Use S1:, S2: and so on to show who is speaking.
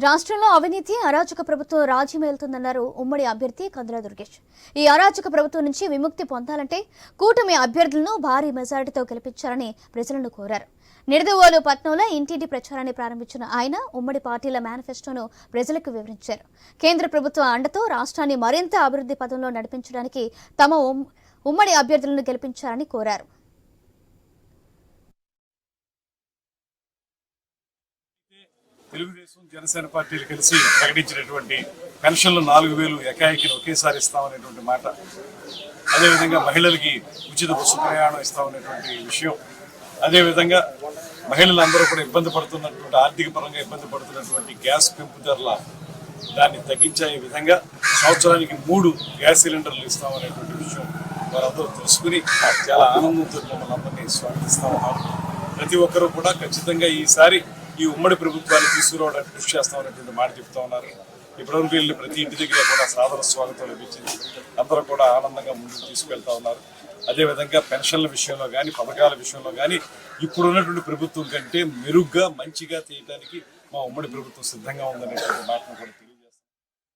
S1: రాష్ట్రంలో అవినీతి అరాచక ప్రభుత్వం రాజ్యమేలుతుందన్నారు ఉమ్మడి అభ్యర్థి కందుల దుర్గేష్. ఈ అరాచక ప్రభుత్వం నుంచి విముక్తి పొందాలంటే కూటమి అభ్యర్థులను భారీ మెజారిటీతో గెలిపించాలని ప్రజలను కోరారు. నిడదవోలు పట్నంలో ఇంటింటి ప్రచారాన్ని ప్రారంభించిన ఆయన ఉమ్మడి పార్టీల మేనిఫెస్టోను ప్రజలకు వివరించారు. కేంద్ర ప్రభుత్వ అండతో రాష్ట్రాన్ని మరింత అభివృద్ధి పథంలో నడిపించడానికి తమ ఉమ్మడి అభ్యర్థులను గెలిపించాలని కోరారు.
S2: తెలుగుదేశం జనసేన పార్టీలు కలిసి ప్రకటించినటువంటి పెన్షన్లు 4000 ఏకాఏకిని ఒకేసారి ఇస్తామనేటువంటి మాట, అదేవిధంగా మహిళలకి ఉచిత బస్సు ప్రయాణం ఇస్తామనేటువంటి విషయం, అదేవిధంగా మహిళలందరూ కూడా ఇబ్బంది పడుతున్నటువంటి ఆర్థిక పరంగా ఇబ్బంది పడుతున్నటువంటి గ్యాస్ పెంపుదల దాన్ని తగ్గించే విధంగా సంవత్సరానికి 3 గ్యాస్ సిలిండర్లు ఇస్తామనేటువంటి విషయం వారందరూ తెలుసుకుని చాలా ఆనందంతో మమ్మల్ని అందరినీ స్వాగతిస్తా ఉన్నారు. ప్రతి ఒక్కరూ కూడా ఖచ్చితంగా ఈసారి ఈ ఉమ్మడి ప్రభుత్వాన్ని తీసుకురావడానికి కృషి చేస్తామనేటువంటి మాట చెప్తా ఉన్నారు. ఇప్పటివరకు వెళ్ళి ప్రతి ఇంటి దగ్గర కూడా సాదర స్వాగతం లభించింది. అందరూ కూడా ఆనందంగా ముందుకు తీసుకెళ్తా ఉన్నారు. అదేవిధంగా పెన్షన్ల విషయంలో కానీ పథకాల విషయంలో కానీ ఇప్పుడున్నటువంటి ప్రభుత్వం కంటే మెరుగ్గా మంచిగా చేయడానికి మా ఉమ్మడి ప్రభుత్వం సిద్ధంగా ఉందనేటువంటి మాటను కూడా